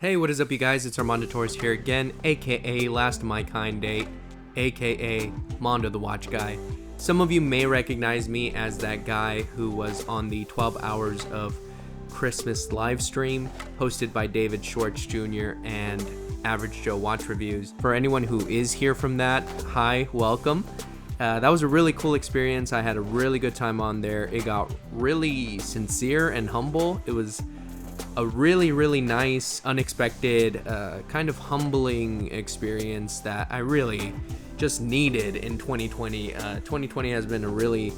Hey, what is up, you guys? It's Armando Torres here again, aka Last of My Kind Date, aka Mondo the Watch Guy. Some of you may recognize me as that guy who was on the 12 Hours of Christmas live stream hosted by David Schwartz Jr. and Average Joe Watch Reviews. For anyone who is here from that, hi, welcome. That was a really cool experience. I had a really good time on there. It got really sincere and humble. It was a really nice, unexpected, kind of humbling experience that I really just needed in 2020. 2020 has been a really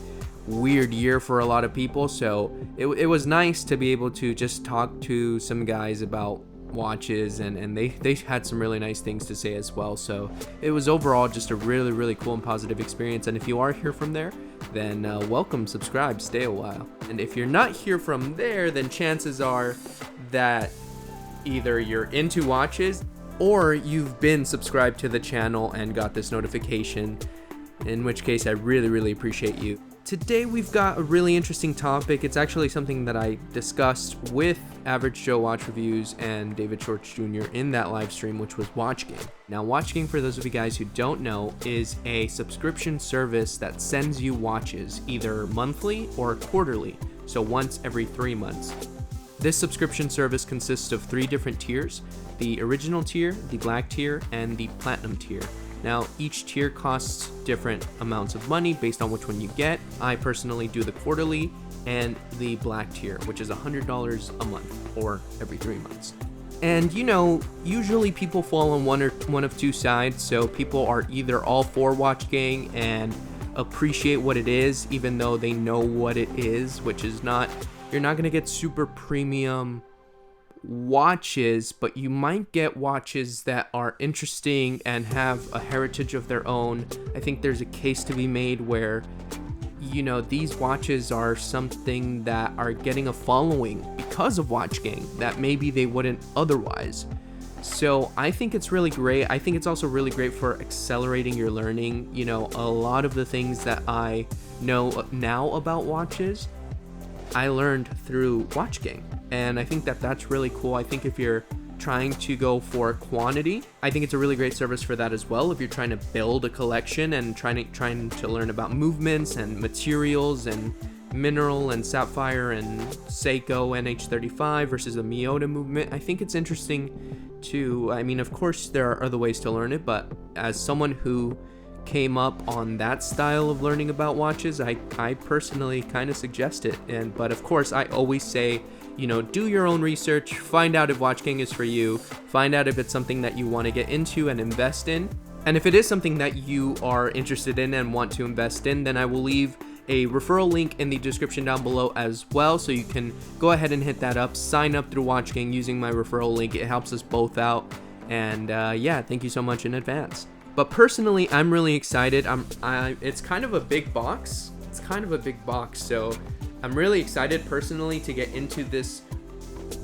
weird year for a lot of people, so it was nice to be able to just talk to some guys about watches, and they had some really nice things to say as well. So it was overall just a really cool and positive experience. And if you are here from there, then welcome, subscribe, stay a while. And if you're not here from there, then chances are that either you're into watches or you've been subscribed to the channel and got this notification, in which case I really appreciate you. Today we've got a really interesting topic. It's actually something that I discussed with Average Joe Watch Reviews and David Schwartz Jr. in that live stream, which was WatchGang. Now, WatchGang, for those of you guys who don't know, is a subscription service that sends you watches either monthly or quarterly, so once every 3 months. This subscription service consists of 3 different tiers: the original tier, the black tier, and the platinum tier. Now, each tier costs different amounts of money based on which one you get. I personally do the quarterly and the black tier, which is $100 a month or every 3 months. And you know, usually people fall on one of two sides. So people are either all for WatchGang and appreciate what it is, even though they know what it is, which is not, you're not going to get super premium watches, but you might get watches that are interesting and have a heritage of their own. I think there's a case to be made where, you know, these watches are something that are getting a following because of WatchGang that maybe they wouldn't otherwise. So I think it's really great. I think it's also really great for accelerating your learning. You know, a lot of the things that I know now about watches, I learned through WatchGang, and I think that that's really cool. I think if you're trying to go for quantity, I think it's a really great service for that as well. If you're trying to build a collection and trying to learn about movements and materials and mineral and sapphire and Seiko NH35 versus the Miyota movement, I think it's interesting to, I mean, of course there are other ways to learn it, but as someone who came up on that style of learning about watches, I personally kind of suggest it. But of course I always say, you know, do your own research, find out if WatchGang is for you, find out if it's something that you want to get into and invest in. And if it is something that you are interested in and want to invest in, then I will leave a referral link in the description down below as well, so you can go ahead and hit that up, sign up through WatchGang using my referral link. It helps us both out, and yeah, thank you so much in advance. But personally, I'm really excited. It's kind of a big box. So I'm really excited personally to get into this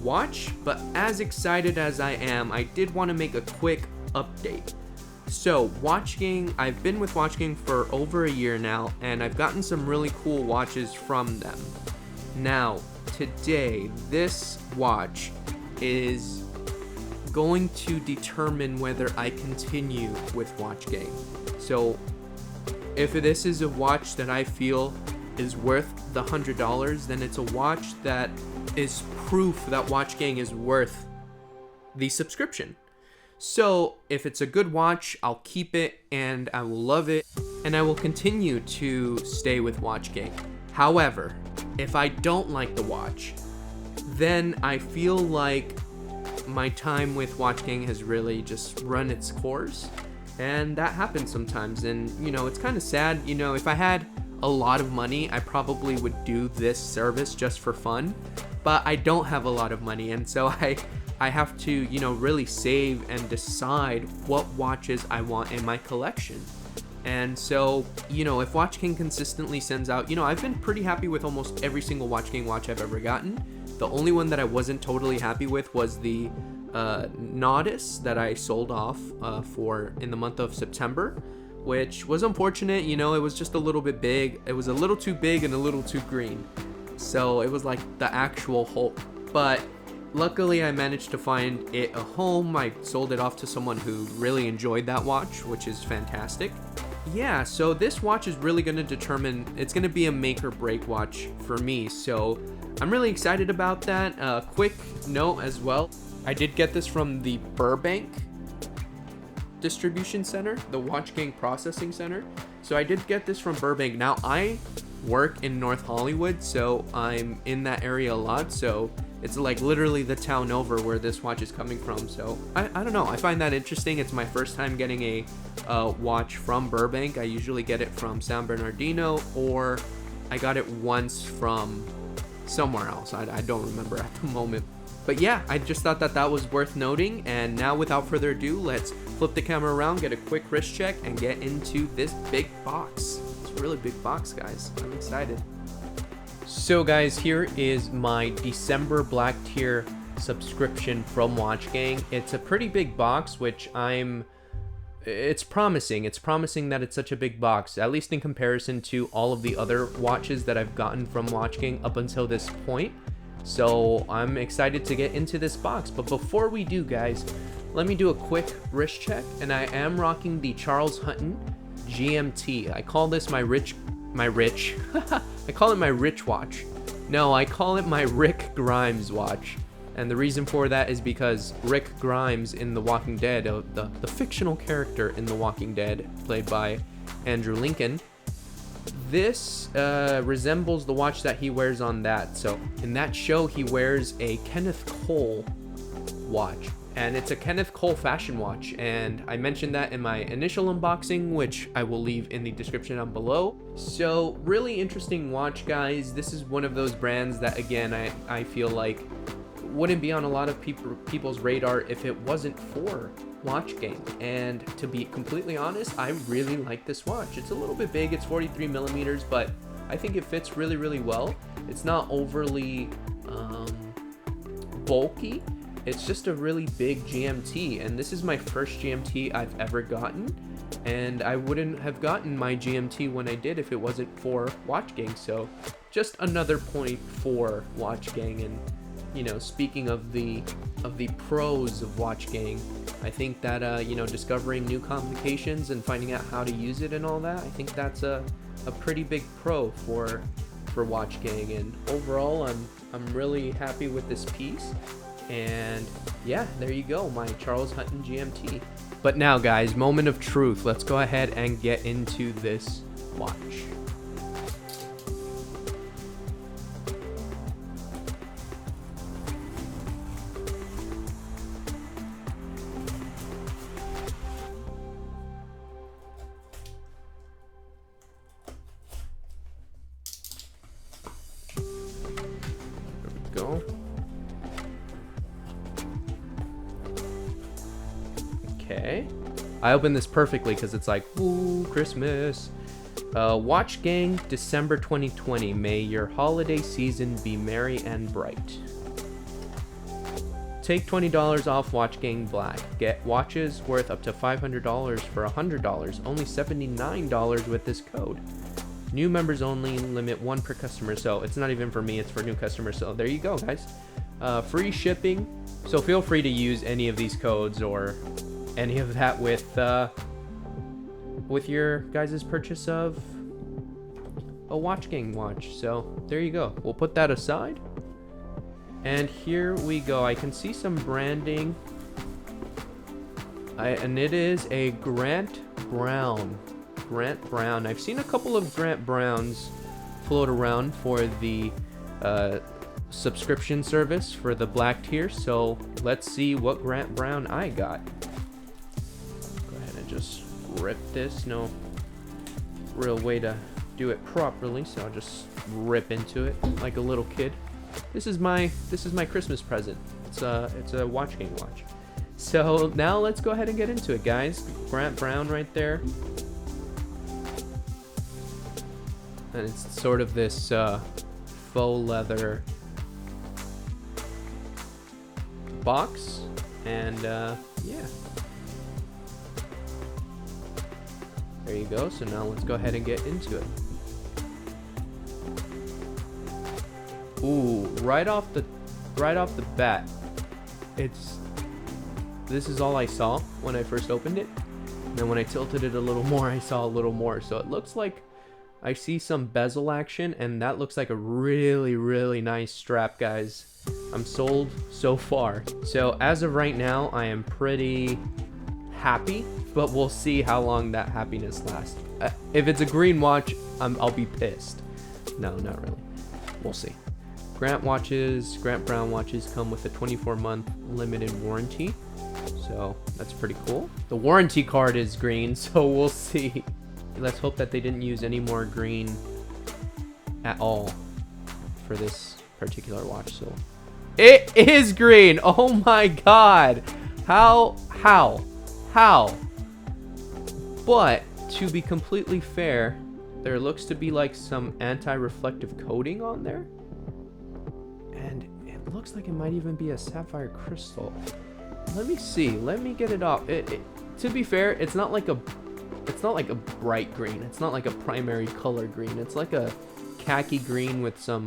watch. But as excited as I am, I did want to make a quick update. So WatchGang, I've been with WatchGang for over a year now, and I've gotten some really cool watches from them. Now, today, this watch is going to determine whether I continue with WatchGang. So if this is a watch that I feel is worth the $100, then it's a watch that is proof that WatchGang is worth the subscription. So if it's a good watch, I'll keep it and I will love it and I will continue to stay with WatchGang. However, if I don't like the watch, then I feel like my time with WatchGang has really just run its course, and that happens sometimes. And you know, it's kind of sad. You know, if I had a lot of money, I probably would do this service just for fun, but I don't have a lot of money, and so I have to, you know, really save and decide what watches I want in my collection. And so, you know, if WatchGang consistently sends out, you know, I've been pretty happy with almost every single WatchGang watch I've ever gotten. The only one that I wasn't totally happy with was the Nodus that I sold off for in the month of September, which was unfortunate. You know, it was just a little bit big. It was a little too big and a little too green. So it was like the actual Hulk. But Luckily, I managed to find it a home. I sold it off to someone who really enjoyed that watch, which is fantastic. Yeah, so this watch is really going to determine, it's going to be a make or break watch for me. So I'm really excited about that. Quick note as well, I did get this from the Burbank distribution center, the Watch Gang processing center. So I did get this from Burbank. Now I work in North Hollywood, so I'm in that area a lot. So it's like literally the town over where this watch is coming from. So I don't know, I find that interesting. It's my first time getting a watch from Burbank. I usually get it from San Bernardino, or I got it once from somewhere else. I don't remember at the moment. But yeah, I just thought that that was worth noting. And now without further ado, let's flip the camera around, get a quick wrist check, and get into this big box. It's a really big box, guys. I'm excited. So guys, here is my December Black Tier subscription from Watch Gang. It's a pretty big box, which it's promising. It's promising that it's such a big box, at least in comparison to all of the other watches that I've gotten from Watch Gang up until this point. So I'm excited to get into this box. But before we do, guys, let me do a quick wrist check. And I am rocking the Charles Hutton GMT. I call this I call it my rich watch. No, I call it my Rick Grimes watch. And the reason for that is because Rick Grimes in The Walking Dead, the fictional character in The Walking Dead, played by Andrew Lincoln, this resembles the watch that he wears on that. So in that show, he wears a Kenneth Cole watch. And it's a Kenneth Cole fashion watch, and I mentioned that in my initial unboxing, which I will leave in the description down below. So really interesting watch, guys. This is one of those brands that, again, I feel like wouldn't be on a lot of people's radar if it wasn't for Watch Gang. And to be completely honest, I really like this watch. It's a little bit big, it's 43 millimeters, but I think it fits really, really well. It's not overly bulky. It's just a really big GMT, and this is my first GMT I've ever gotten, and I wouldn't have gotten my GMT when I did if it wasn't for Watch Gang. So just another point for Watch Gang. And you know, speaking of the pros of Watch Gang, I think that you know, discovering new complications and finding out how to use it and all that, I think that's a pretty big pro for Watch Gang. And overall, I'm really happy with this piece. And yeah, there you go, my Charles Hutton GMT. But now, guys, moment of truth. Let's go ahead and get into this watch. There we go. Okay, I opened this perfectly because it's like, ooh, Christmas. Watch Gang, December 2020. May your holiday season be merry and bright. Take $20 off Watch Gang Black. Get watches worth up to $500 for $100. Only $79 with this code. New members only, limit 1 per customer. So it's not even for me, it's for new customers. So there you go, guys. Free shipping. So feel free to use any of these codes or any of that with your guys' purchase of a Watch Gang watch. So there you go. We'll put that aside. And here we go. I can see some branding. And it is a Grant Brown. Grant Brown. I've seen a couple of Grant Browns float around for the subscription service for the Black Tier. So let's see what Grant Brown I got. Just rip this. No real way to do it properly, so I'll just rip into it like a little kid. This is my Christmas present. It's a Watch Gang watch. So now let's go ahead and get into it, guys. Grant Brown right there, and it's sort of this faux leather box, and yeah. There you go. So now let's go ahead and get into it. Ooh, right off the bat, this is all I saw when I first opened it. And then when I tilted it a little more, I saw a little more. So it looks like I see some bezel action, and that looks like a really, really nice strap, guys. I'm sold so far. So as of right now, I am pretty happy, but we'll see how long that happiness lasts. If it's a green watch, I'll be pissed. No, not really. We'll see. Grant Brown watches come with a 24-month limited warranty. So that's pretty cool. The warranty card is green, so we'll see. Let's hope that they didn't use any more green at all for this particular watch. So it is green. Oh my god. How? But to be completely fair, there looks to be like some anti-reflective coating on there. And it looks like it might even be a sapphire crystal. Let me see. Let me get it off. To be fair, it's not like a bright green. It's not like a primary color green. It's like a khaki green with some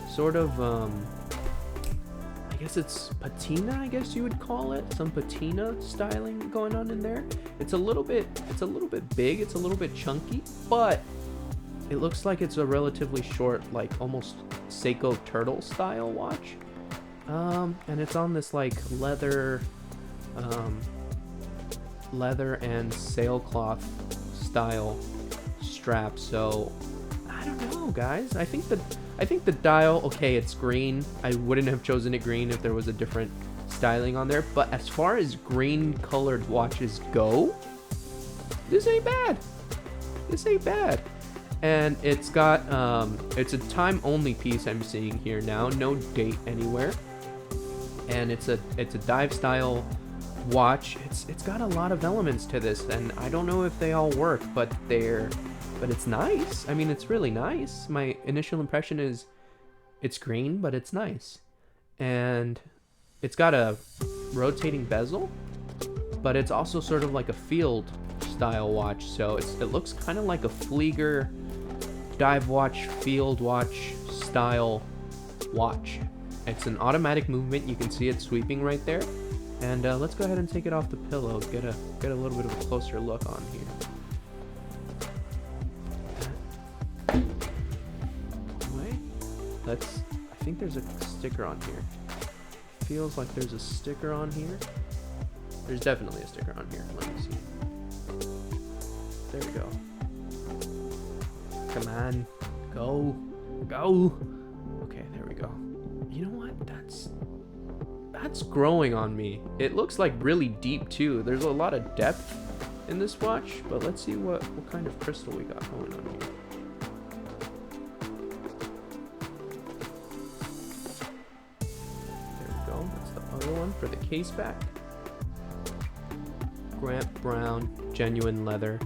sort of I guess it's patina, I guess you would call it. Some patina styling going on in there. It's a little bit big, it's a little bit chunky, but it looks like it's a relatively short, like almost Seiko turtle style watch. And it's on this like leather and sailcloth style strap. So I don't know, guys. I think the dial, okay, it's green. I wouldn't have chosen it green if there was a different styling on there. But as far as green colored watches go, this ain't bad. This ain't bad. And it's got it's a time only piece I'm seeing here now. No date anywhere. And it's a dive style watch. It's got a lot of elements to this, and I don't know if they all work, but it's nice. I mean, it's really nice. My initial impression is it's green, but it's nice. And it's got a rotating bezel, but it's also sort of like a field style watch. So it looks kind of like a Flieger dive watch, field watch style watch. It's an automatic movement. You can see it sweeping right there. And let's go ahead and take it off the pillow. Get a little bit of a closer look on here. Wait, I think there's a sticker on here. Feels like there's a sticker on here. There's definitely a sticker on here. Let me see. There we go. Come on, go. Okay, there we go. You know what? That's growing on me. It looks like really deep too. There's a lot of depth in this watch, but let's see what kind of crystal we got going on here. There we go. That's the other one for the case back. Grant Brown, genuine leather.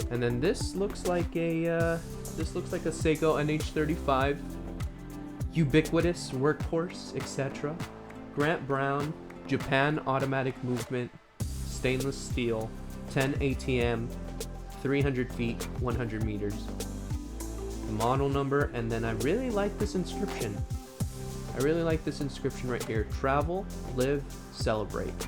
And then this looks like a Seiko NH35, ubiquitous workhorse, etc. Grant Brown, Japan automatic movement, stainless steel, 10 ATM, 300 feet, 100 meters. The model number, and then I really like this inscription. I really like this inscription right here. Travel, live, celebrate.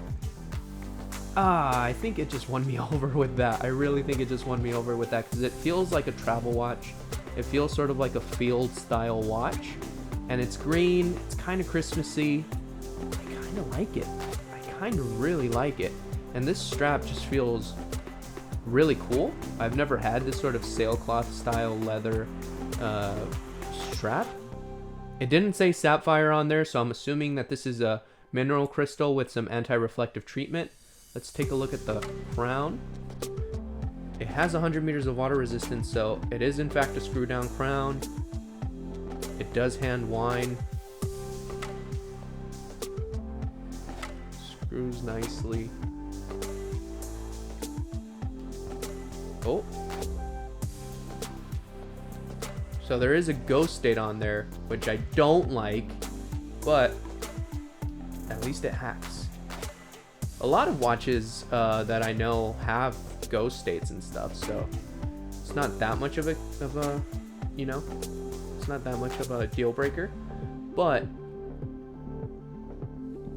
I think it just won me over with that. I really think it just won me over with that because it feels like a travel watch. It feels sort of like a field style watch. And it's green. It's kind of Christmassy. I kind of like it. I kind of really like it. And this strap just feels really cool. I've never had this sort of sailcloth style leather strap. It didn't say sapphire on there, so I'm assuming that this is a mineral crystal with some anti-reflective treatment. Let's take a look at the crown. It has 100 meters of water resistance, so it is in fact a screw down crown. It does hand wind. Screws nicely. Oh. So there is a ghost date on there, which I don't like, but at least it has. A lot of watches that I know have ghost dates and stuff, so it's not that much of a you know, it's not that much of a deal breaker, but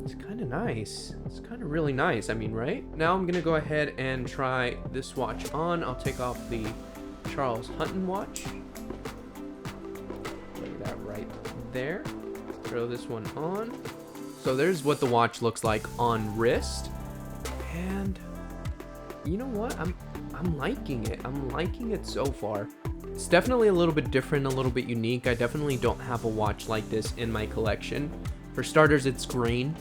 it's kind kind of nice. It's kind of really nice, I mean, right? Now I'm gonna go ahead and try this watch on. I'll take off the Charles Hutton watch. Look at that right there. Throw this one on. So there's what the watch looks like on wrist. And you know what? I'm liking it. I'm liking it so far. It's definitely a little bit different, a little bit unique. I definitely don't have a watch like this in my collection. For starters, it's green.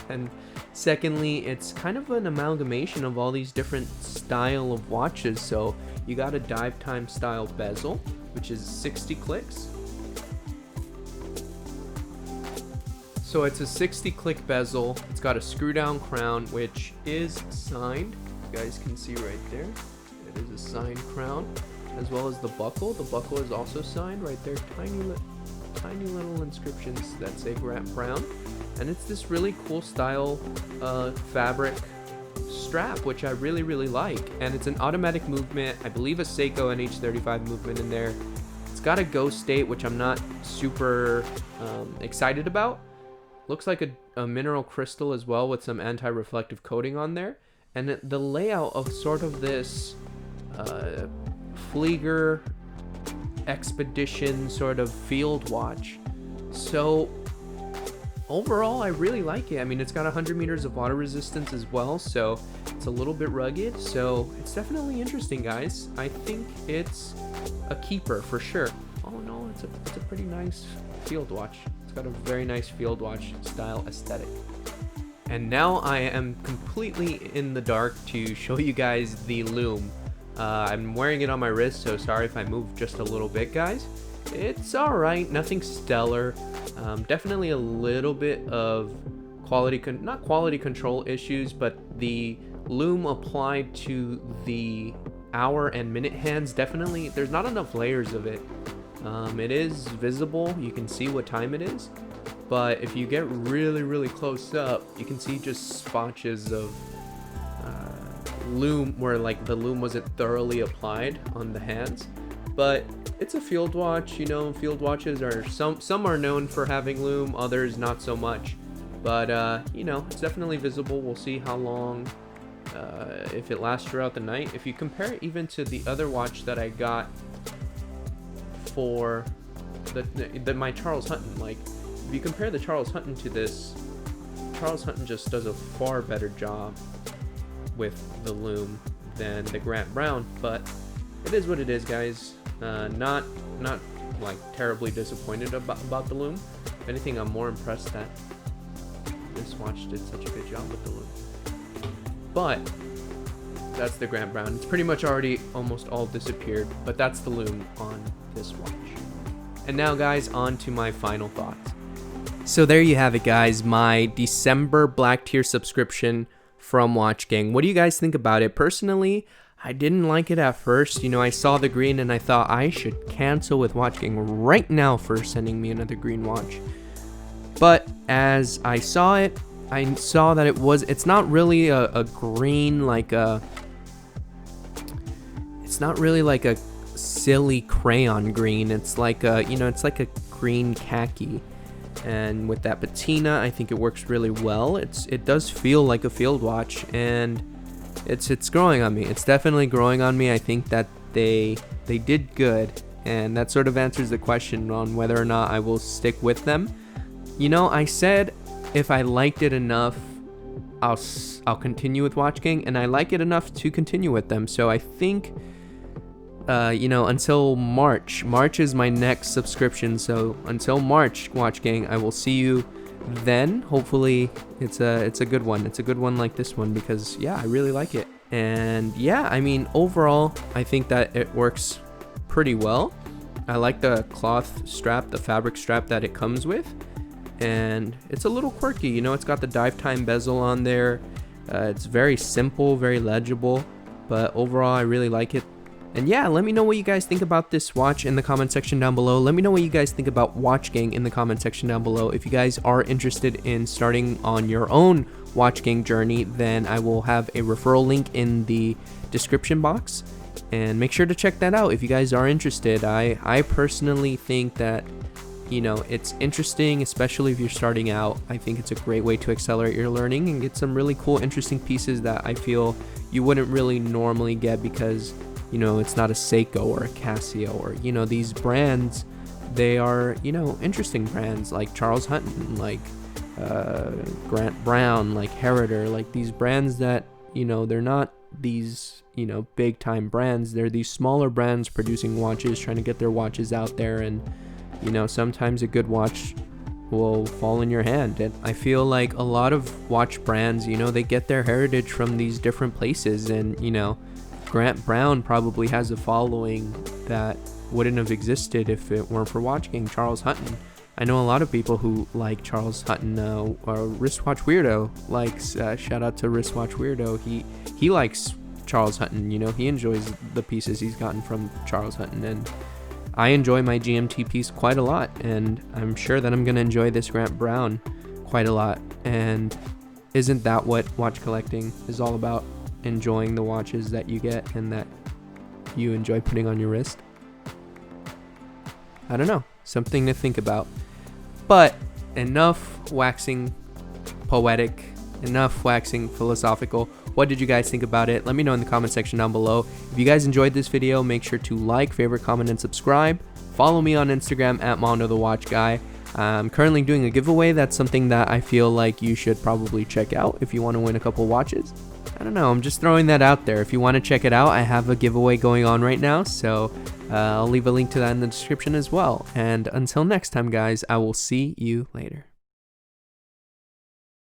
And secondly, it's kind of an amalgamation of all these different style of watches. So you got a dive time style bezel, which is 60 clicks. So it's a 60 click bezel. It's got a screw down crown, which is signed. You guys can see right there. It is a signed crown, as well as the buckle. The buckle is also signed right there. Tiny little inscriptions that say Grant Brown. And it's this really cool style fabric strap, which I really like. And it's an automatic movement. I believe a Seiko NH35 movement in there. It's got a ghost state, which I'm not super excited about. Looks like a mineral crystal as well, with some anti-reflective coating on there. And the layout of sort of this Flieger expedition sort of field watch. So overall, I really like it. I mean, it's got 100 meters of water resistance as well, so it's a little bit rugged. So it's definitely interesting, guys. I think it's a keeper for sure. Oh no, it's a pretty nice field watch. It's got a very nice field watch style aesthetic. And now I am completely in the dark to show you guys the lume. I'm wearing it on my wrist, so sorry if I move just a little bit, guys. It's alright, nothing stellar. Definitely a little bit of not quality control issues, but the lume applied to the hour and minute hands, definitely, there's not enough layers of it. It is visible, you can see what time it is, but if you get really close up, you can see just spotches of lume where like the lume wasn't thoroughly applied on the hands. But it's a field watch, you know. Field watches are some are known for having lume, others not so much, but you know, it's definitely visible. We'll see how long, if it lasts throughout the night. If you compare it even to the other watch that I got for my Charles Hutton, like if you compare the Charles Hutton to this, Charles Hutton just does a far better job with the lume than the Grant Brown. But it is what it is, guys. Not like terribly disappointed about the lume. If anything, I'm more impressed that this watch did such a good job with the lume. But that's the Grant Brown. It's pretty much already almost all disappeared, but that's the lume on this watch. And now, guys, on to my final thoughts. So there you have it, guys, my December Black Tier subscription from Watch Gang. What do you guys think about it? Personally, I didn't like it at first. You know, I saw the green and I thought I should cancel with Watch Gang right now for sending me another green watch. But as I saw it, I saw that it's not really a green, like it's not really like a silly crayon green. It's like it's like a green khaki. And with that patina, I think it works really well. It does feel like a field watch, and it's growing on me. It's definitely growing on me. I think that they did good, and that sort of answers the question on whether or not I will stick with them. You know, I said if I liked it enough, I'll continue with Watch Gang, and I like it enough to continue with them. So I think you know, until March is my next subscription. So until March, Watch Gang, I will see you then. Hopefully it's a good one. It's a good one like this one, because yeah, I really like it. And yeah, I mean, overall, I think that it works pretty well. I like the cloth strap, the fabric strap that it comes with, and it's a little quirky. You know, it's got the dive time bezel on there. It's very simple, very legible, but overall, I really like it. And yeah, let me know what you guys think about this watch in the comment section down below. Let me know what you guys think about Watch Gang in the comment section down below. If you guys are interested in starting on your own Watch Gang journey, then I will have a referral link in the description box. And make sure to check that out if you guys are interested. I personally think that you know, it's interesting, especially if you're starting out. I think it's a great way to accelerate your learning and get some really cool, interesting pieces that I feel you wouldn't really normally get because, you know, it's not a Seiko or a Casio or, you know, these brands, they are, you know, interesting brands like Charles Hutton, like Grant Brown, like Heriter, like these brands that, you know, they're not these, you know, big time brands. They're these smaller brands producing watches, trying to get their watches out there, and you know, sometimes a good watch will fall in your hand. And I feel like a lot of watch brands, you know, they get their heritage from these different places, and you know, Grant Brown probably has a following that wouldn't have existed if it weren't for Watch King. Charles Hutton, I know a lot of people who like Charles Hutton. Wristwatch Weirdo likes, shout out to Wristwatch Weirdo, he likes Charles Hutton. You know, he enjoys the pieces he's gotten from Charles Hutton, and I enjoy my GMT piece quite a lot, and I'm sure that I'm going to enjoy this Grant Brown quite a lot. And isn't that what watch collecting is all about? Enjoying the watches that you get and that you enjoy putting on your wrist? I don't know, something to think about. But enough waxing poetic, enough waxing philosophical. What did you guys think about it? Let me know in the comment section down below. If you guys enjoyed this video, make sure to like, favorite, comment, and subscribe. Follow me on Instagram at Mondo the Watch Guy. I'm currently doing a giveaway. That's something that I feel like you should probably check out if you want to win a couple watches. I don't know, I'm just throwing that out there. If you want to check it out, I have a giveaway going on right now, so I'll leave a link to that in the description as well. And until next time, guys, I will see you later.